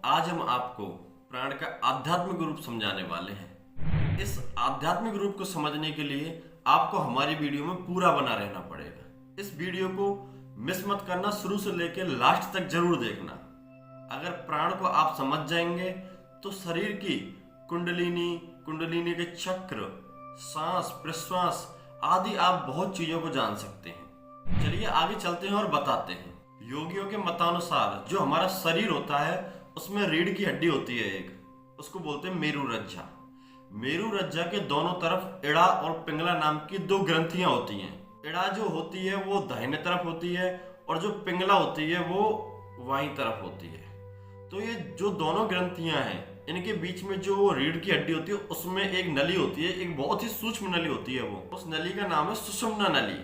आज हम आपको प्राण का आध्यात्मिक रूप समझाने वाले हैं। इस आध्यात्मिक रूप को समझने के लिए आपको हमारी वीडियो में पूरा बना रहना पड़ेगा। इस वीडियो को मिस मत करना, शुरू से लेकर लास्ट तक जरूर देखना। अगर प्राण को आप समझ जाएंगे तो शरीर की कुंडलिनी के चक्र, सांस प्रश्वास आदि आप बहुत चीजों को जान सकते हैं। चलिए आगे चलते हैं और बताते हैं। योगियों के मतानुसार जो हमारा शरीर होता है उसमें रीढ़ की हड्डी होती है एक, उसको बोलते हैं मेरु रज्जा। मेरु रज्जा के दोनों तरफ इड़ा और पिंगला नाम की दो ग्रंथियां होती हैं। इड़ा जो होती है वो दाहिने तरफ होती है और जो पिंगला होती है वो बाईं तरफ होती है। तो ये जो दोनों ग्रंथियां हैं इनके बीच में जो रीढ़ की हड्डी होती है उसमें एक नली होती है, एक बहुत ही सूक्ष्म नली होती है। वो उस नली का नाम है सुषुम्ना नली,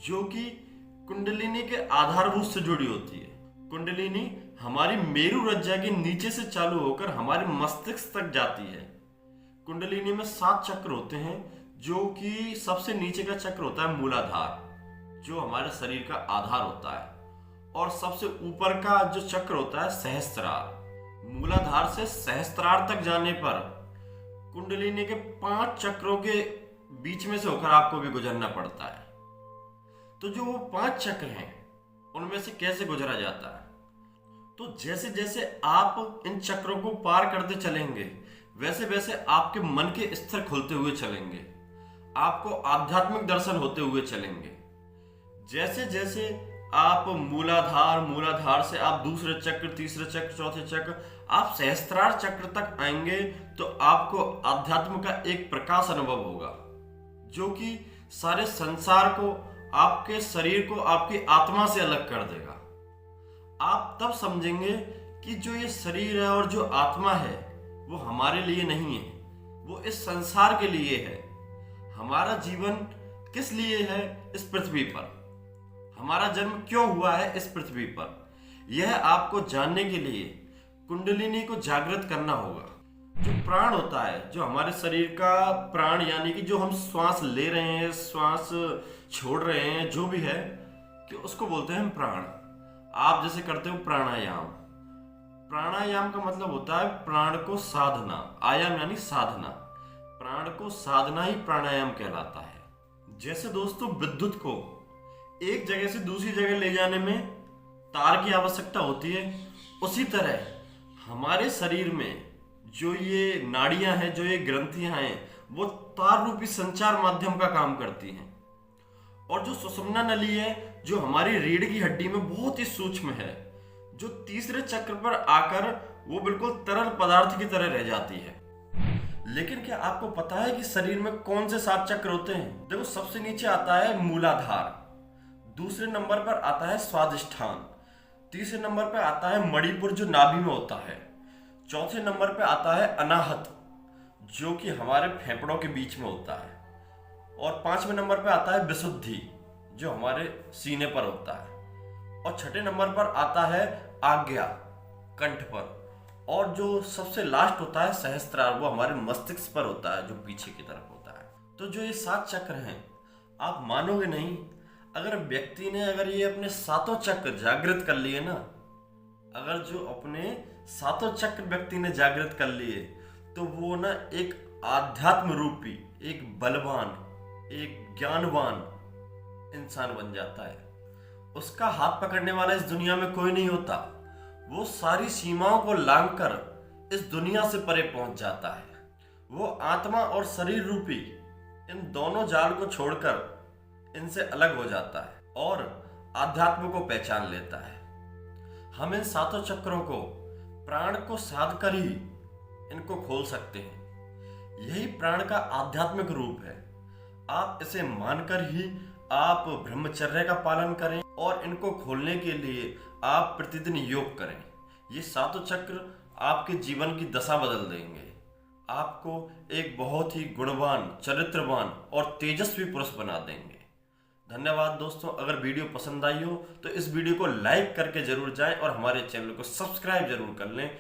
जो कि कुंडलिनी के आधारभूत से जुड़ी होती है। कुंडलिनी हमारी मेरु रज्जा के नीचे से चालू होकर हमारे मस्तिष्क तक जाती है। कुंडलिनी में 7 चक्र होते हैं, जो कि सबसे नीचे का चक्र होता है मूलाधार, जो हमारे शरीर का आधार होता है, और सबसे ऊपर का जो चक्र होता है सहस्त्रार। मूलाधार से सहस्त्रार तक जाने पर कुंडलिनी के 5 चक्रों के बीच में से होकर आपको भी गुजरना पड़ता है। तो जो वो 5 चक्र हैं उनमें से कैसे गुजरा जाता है? तो जैसे जैसे आप इन चक्रों को पार करते चलेंगे वैसे वैसे आपके मन के स्तर खुलते हुए चलेंगे, आपको आध्यात्मिक दर्शन होते हुए चलेंगे। जैसे जैसे आप मूलाधार से आप दूसरे चक्र, तीसरे चक्र, चौथे चक्र, आप सहस्त्रार चक्र तक आएंगे तो आपको अध्यात्म का एक प्रकाश अनुभव होगा, जो कि सारे संसार को, आपके शरीर को, आपकी आत्मा से अलग कर देगा। आप तब समझेंगे कि जो ये शरीर है और जो आत्मा है वो हमारे लिए नहीं है, वो इस संसार के लिए है। हमारा जीवन किस लिए है इस पृथ्वी पर, हमारा जन्म क्यों हुआ है इस पृथ्वी पर, यह आपको जानने के लिए कुंडलिनी को जागृत करना होगा। जो प्राण होता है, जो हमारे शरीर का प्राण, यानी कि जो हम श्वास ले रहे हैं, श्वास छोड़ रहे हैं, जो भी है, कि उसको बोलते हैं हम प्राण। आप जैसे करते हो प्राणायाम, प्राणायाम का मतलब होता है प्राण को साधना। आयाम यानी साधना, प्राण को साधना ही प्राणायाम कहलाता है। जैसे दोस्तों विद्युत को एक जगह से दूसरी जगह ले जाने में तार की आवश्यकता होती है, उसी तरह हमारे शरीर में जो ये नाड़ियां हैं, जो ये ग्रंथियां हैं, वो तार रूपी संचार माध्यम का काम करती हैं। और जो सुषुम्ना नली है, जो हमारी रीढ़ की हड्डी में बहुत ही सूक्ष्म है, जो तीसरे चक्र पर आकर वो बिल्कुल तरल पदार्थ की तरह रह जाती है। लेकिन क्या आपको पता है कि शरीर में कौन से 7 चक्र होते हैं? देखो, सबसे नीचे आता है मूलाधार, दूसरे नंबर पर आता है स्वादिष्ठान, तीसरे नंबर पर आता है मणिपुर जो नाभि में होता है, चौथे नंबर पर आता है अनाहत जो कि हमारे फेफड़ों के बीच में होता है, और 5वें नंबर पर आता है विशुद्धि जो हमारे सीने पर होता है, और 6ठे नंबर पर आता है आज्ञा कंठ पर, और जो सबसे लास्ट होता है सहस्त्रार, वो हमारे मस्तिष्क पर होता है जो पीछे की तरफ होता है। तो जो ये 7 चक्र हैं, आप मानोगे नहीं, अगर व्यक्ति ने ये अपने 7 चक्र जागृत कर लिए ना, अगर जो अपने 7 चक्र व्यक्ति ने जागृत कर लिए, तो वो ना एक आध्यात्म रूपी, एक बलवान, एक ज्ञानवान इंसान बन जाता है। उसका हाथ पकड़ने वाला इस दुनिया में कोई नहीं होता। वो सारी सीमाओं को लांघकर इस दुनिया से परे पहुंच जाता है। वो आत्मा और शरीर रूपी इन दोनों जाल को छोड़कर इनसे अलग हो जाता है और आध्यात्म को पहचान लेता है। हम इन 7 चक्रों को, प्राण को साध कर ही इनको खोल सकते हैं। यही प्राण का आध्यात्मिक रूप है। आप इसे मानकर ही आप ब्रह्मचर्य का पालन करें और इनको खोलने के लिए आप प्रतिदिन योग करें। ये 7 चक्र आपके जीवन की दशा बदल देंगे, आपको एक बहुत ही गुणवान, चरित्रवान और तेजस्वी पुरुष बना देंगे। धन्यवाद दोस्तों। अगर वीडियो पसंद आई हो तो इस वीडियो को लाइक करके जरूर जाएं और हमारे चैनल को सब्सक्राइब जरूर कर लें।